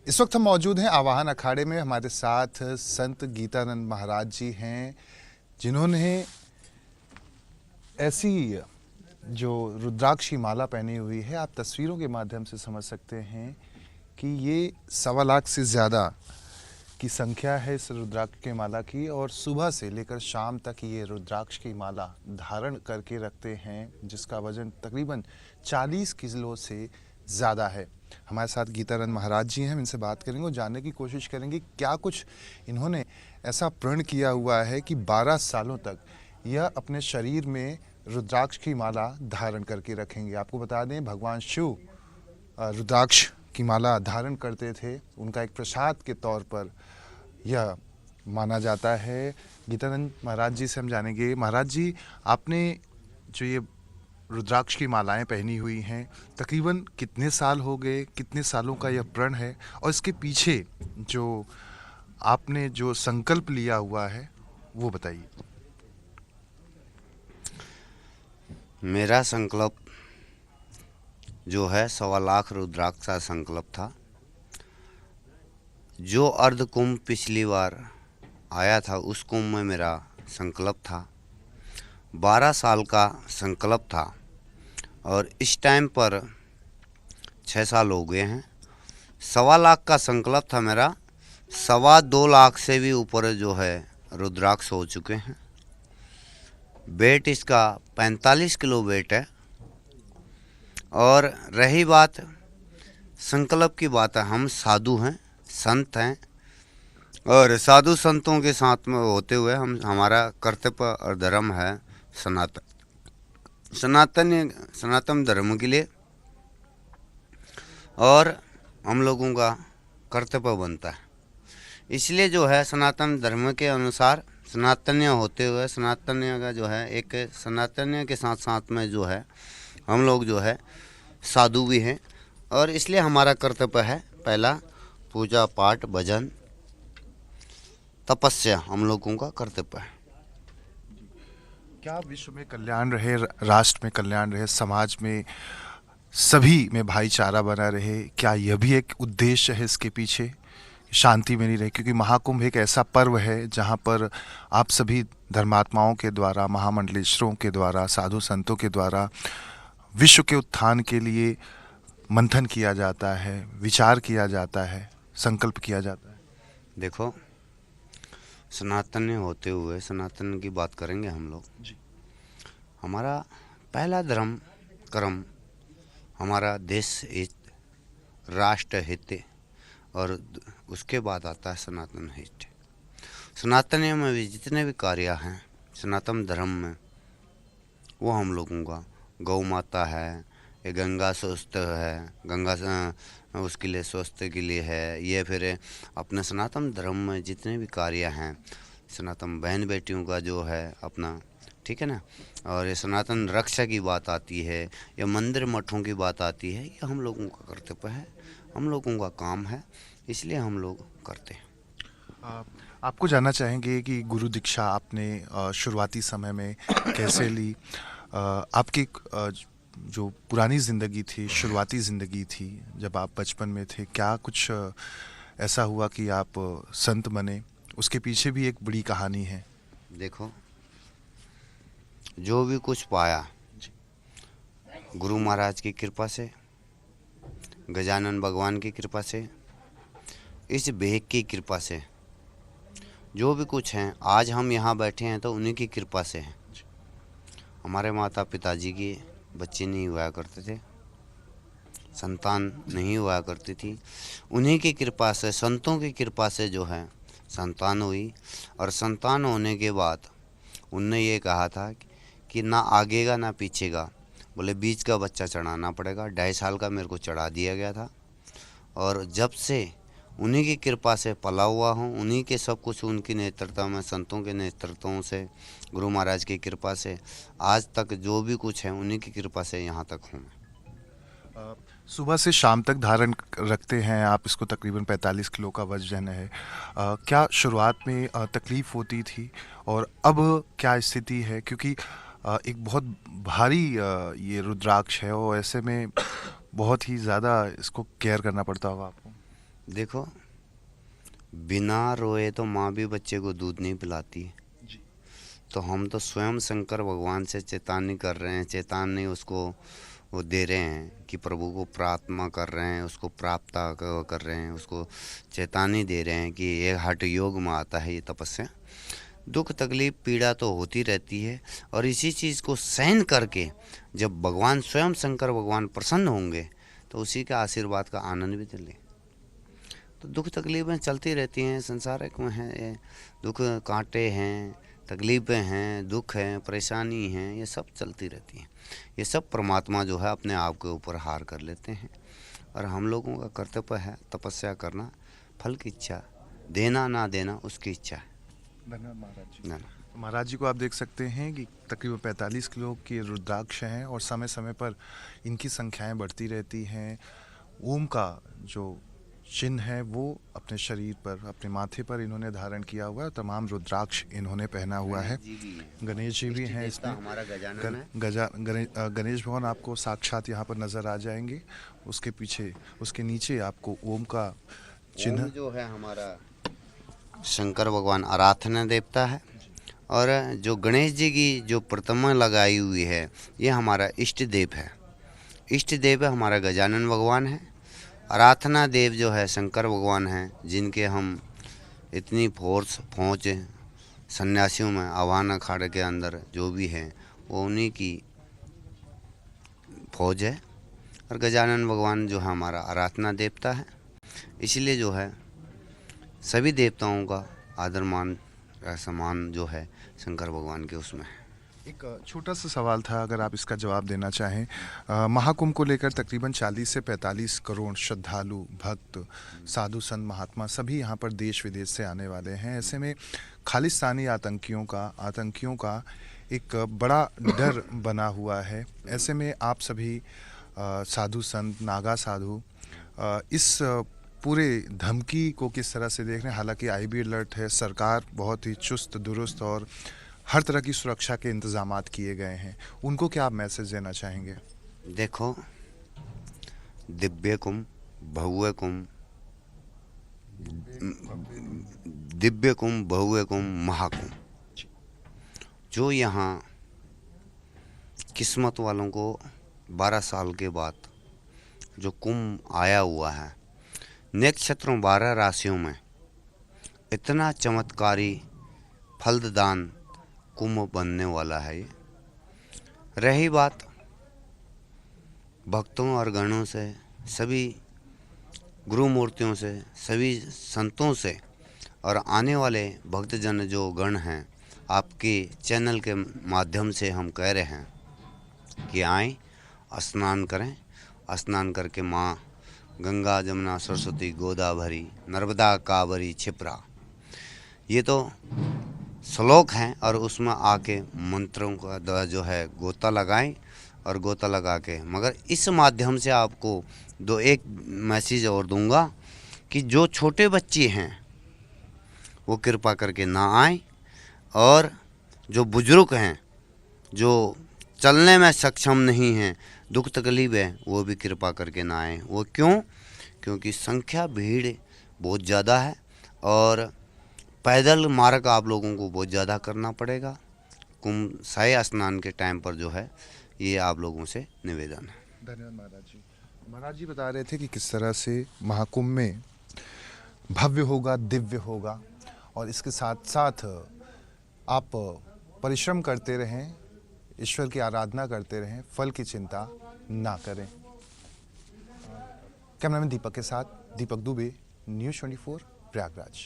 इस वक्त हम मौजूद हैं आवाहन अखाड़े में। हमारे साथ संत गीतानंद महाराज जी हैं, जिन्होंने ऐसी जो रुद्राक्ष की माला पहनी हुई है, आप तस्वीरों के माध्यम से समझ सकते हैं कि ये 1.25 लाख से ज़्यादा की संख्या है इस रुद्राक्ष की माला की। और सुबह से लेकर शाम तक ये रुद्राक्ष की माला धारण करके रखते हैं, जिसका वजन तकरीबन 40 किलो से ज़्यादा है। हमारे साथ गीतानंद महाराज जी हैं, हम इनसे बात करेंगे और जानने की कोशिश करेंगे क्या कुछ इन्होंने ऐसा प्रण किया हुआ है कि 12 सालों तक यह अपने शरीर में रुद्राक्ष की माला धारण करके रखेंगे। आपको बता दें, भगवान शिव रुद्राक्ष की माला धारण करते थे, उनका एक प्रसाद के तौर पर यह माना जाता है। गीतानंद महाराज जी से हम जानेंगे। महाराज जी, आपने जो ये रुद्राक्ष की मालाएं पहनी हुई हैं, तकरीबन कितने साल हो गए, कितने सालों का यह प्रण है, और इसके पीछे जो आपने जो संकल्प लिया हुआ है वो बताइए। मेरा संकल्प जो है 1.25 लाख रुद्राक्ष का संकल्प था। जो अर्ध कुंभ पिछली बार आया था उस कुंभ में मेरा संकल्प था। 12 साल का संकल्प था और इस टाइम पर 6 साल हो गए हैं। 1.25 लाख का संकल्प था मेरा। 2.25 लाख से भी ऊपर जो है रुद्राक्ष हो चुके हैं। वेट इसका 45 किलो वेट है। और रही बात संकल्प की बात है, हम साधु हैं, संत हैं, और साधु संतों के साथ में होते हुए हमारा कर्तव्य और धर्म है सनातन धर्म के लिए, और हम लोगों का कर्तव्य बनता है। इसलिए जो है सनातन धर्म के अनुसार सनातन्य होते हुए सनातन्य का जो है एक सनातन्य के साथ साथ में जो है हम लोग जो है साधु भी हैं, और इसलिए हमारा कर्तव्य है पहला पूजा पाठ भजन तपस्या हम लोगों का कर्तव्य है। क्या विश्व में कल्याण रहे, राष्ट्र में कल्याण रहे, समाज में सभी में भाईचारा बना रहे, क्या यह भी एक उद्देश्य है इसके पीछे? शांति में नहीं रहे, क्योंकि महाकुंभ एक ऐसा पर्व है जहां पर आप सभी धर्मात्माओं के द्वारा, महामंडलेश्वरों के द्वारा, साधु संतों के द्वारा विश्व के उत्थान के लिए मंथन किया जाता है, विचार किया जाता है, संकल्प किया जाता है। देखो, सनातन्य होते हुए सनातन की बात करेंगे हम लोग जी। हमारा पहला धर्म कर्म हमारा देश हित, राष्ट्र हित, और उसके बाद आता है सनातन हित। सनातन में भी जितने भी कार्य हैं सनातन धर्म में, वो हम लोगों का गौ माता है, ये गंगा स्वस्थ है, गंगा उसके लिए स्वस्थ के लिए है। ये फिर अपने सनातन धर्म में जितने भी कार्य हैं सनातन बहन बेटियों का जो है अपना, ठीक है ना, और ये सनातन रक्षा की बात आती है या मंदिर मठों की बात आती है, ये हम लोगों का कर्तव्य है, हम लोगों का काम है, इसलिए हम लोग करते हैं। आपको जानना चाहेंगे कि गुरु दीक्षा आपने शुरुआती समय में कैसे ली? आपकी जो पुरानी ज़िंदगी थी, शुरुआती ज़िंदगी थी, जब आप बचपन में थे, क्या कुछ ऐसा हुआ कि आप संत बने? उसके पीछे भी एक बड़ी कहानी है। देखो, जो भी कुछ पाया गुरु महाराज की कृपा से, गजानन भगवान की कृपा से, इस भेग की कृपा से, जो भी कुछ हैं आज हम यहाँ बैठे हैं तो उन्हीं की कृपा से हैं। हमारे माता पिताजी की बच्चे नहीं हुआ करते थे, संतान नहीं हुआ करती थी, उन्हीं की कृपा से, संतों की कृपा से जो है संतान हुई। और संतान होने के बाद उनने ये कहा था कि ना आगेगा ना पीछेगा, बोले बीच का बच्चा चढ़ाना पड़ेगा। 2.5 साल का मेरे को चढ़ा दिया गया था, और जब से उन्हीं की कृपा से पला हुआ हूँ, उन्हीं के सब कुछ उनकी नेतृत्व में, संतों के नेतृत्वों से, गुरु महाराज की कृपा से आज तक जो भी कुछ है उन्हीं की कृपा से यहाँ तक हूँ मैं। सुबह से शाम तक धारण रखते हैं आप इसको, तकरीबन 45 किलो का वजन है। क्या शुरुआत में तकलीफ़ होती थी, और अब क्या स्थिति है? क्योंकि एक बहुत भारी ये रुद्राक्ष है, और ऐसे में बहुत ही ज़्यादा इसको केयर करना पड़ता होगा आपको। देखो, बिना रोए तो माँ भी बच्चे को दूध नहीं पिलाती। जी। तो हम तो स्वयं शंकर भगवान से चेतावनी कर रहे हैं, चेतावनी उसको वो दे रहे हैं कि प्रभु को प्रार्थना कर रहे हैं, उसको प्राप्त कर रहे हैं, उसको चेतावनी दे रहे हैं कि ये हठ योग में आता है ये तपस्या। दुख तकलीफ पीड़ा तो होती रहती है, और इसी चीज़ को सहन करके जब भगवान स्वयं शंकर भगवान प्रसन्न होंगे तो उसी के आशीर्वाद का आनंद भी ले। तो दुख तकलीफ़ें चलती रहती हैं, संसारिक में है ये दुख, कांटे हैं, तकलीफ़ें हैं, दुख हैं, परेशानी हैं, ये सब चलती रहती हैं। ये सब परमात्मा जो है अपने आप के ऊपर हार कर लेते हैं, और हम लोगों का कर्तव्य है तपस्या करना, फल की इच्छा, देना ना देना उसकी इच्छा है। धन्यवाद महाराज जी। ना महाराज जी को आप देख सकते हैं कि तकरीबन 45 किलो की रुद्राक्ष हैं और समय समय पर इनकी संख्याएं बढ़ती रहती हैं। ओम का जो चिन्ह है वो अपने शरीर पर, अपने माथे पर इन्होंने धारण किया हुआ है। तमाम रुद्राक्ष इन्होंने पहना हुआ है। गणेश जी भी हैं इसमें। हमारा गजानन है। गणेश भगवान आपको साक्षात यहाँ पर नज़र आ जाएंगे। उसके पीछे, उसके नीचे आपको ओम का चिन्ह ओम जो है हमारा शंकर भगवान आराधना देवता है, और जो गणेश जी की जो प्रतिमा लगाई हुई है ये हमारा इष्ट देव है। इष्ट देव हमारा गजानन भगवान है। आराधना देव जो है शंकर भगवान हैं, जिनके हम इतनी फौज सन्यासियों में आह्वान अखाड़े के अंदर जो भी हैं वो उन्हीं की फौज है। और गजानन भगवान जो है हमारा आराधना देवता है। इसलिए जो है सभी देवताओं का आदर मान सम्मान जो है शंकर भगवान के उसमें है। एक छोटा सा सवाल था, अगर आप इसका जवाब देना चाहें। महाकुंभ को लेकर तकरीबन 40 से 45 करोड़ श्रद्धालु, भक्त, साधु संत, महात्मा सभी यहाँ पर देश विदेश से आने वाले हैं। ऐसे में खालिस्तानी आतंकियों का एक बड़ा डर बना हुआ है। ऐसे में आप सभी साधु संत, नागा साधु इस पूरे धमकी को किस तरह से देख रहे हैं? हालांकि IB अलर्ट है, सरकार बहुत ही चुस्त दुरुस्त और हर तरह की सुरक्षा के इंतजामात किए गए हैं। उनको क्या आप मैसेज देना चाहेंगे? देखो, दिव्य कुंभ, भव्य कुंभ, दिव्य कुंभ, भव्य कुंभ, महाकुंभ, जो यहाँ किस्मत वालों को 12 साल के बाद जो कुंभ आया हुआ है, नक्षत्रों 12 राशियों में इतना चमत्कारी फलदान कुंभ बनने वाला है। ये रही बात भक्तों और गणों से, सभी गुरु मूर्तियों से, सभी संतों से, और आने वाले भक्तजन जो गण हैं, आपके चैनल के माध्यम से हम कह रहे हैं कि आएँ, स्नान करें। स्नान करके माँ गंगा, जमुना, सरस्वती, गोदावरी, नर्मदा, कावेरी, क्षिप्रा, ये तो श्लोक हैं, और उसमें आके मंत्रों का जो है गोता लगाएं, और गोता लगा के, मगर इस माध्यम से आपको एक मैसेज और दूंगा कि जो छोटे बच्चे हैं वो कृपा करके ना आए, और जो बुजुर्ग हैं, जो चलने में सक्षम नहीं हैं, दुख तकलीफ है, वो भी कृपा करके ना आए। वो क्यों? क्योंकि संख्या भीड़ बहुत ज़्यादा है, और पैदल मार्ग आप लोगों को बहुत ज़्यादा करना पड़ेगा। कुंभ शाही स्नान के टाइम पर जो है ये आप लोगों से निवेदन है। धन्यवाद महाराज जी। महाराज जी बता रहे थे कि किस तरह से महाकुंभ में भव्य होगा, दिव्य होगा, और इसके साथ साथ आप परिश्रम करते रहें, ईश्वर की आराधना करते रहें, फल की चिंता ना करें। कैमरामैन दीपक के साथ दीपक दुबे, न्यूज़ 24 प्रयागराज।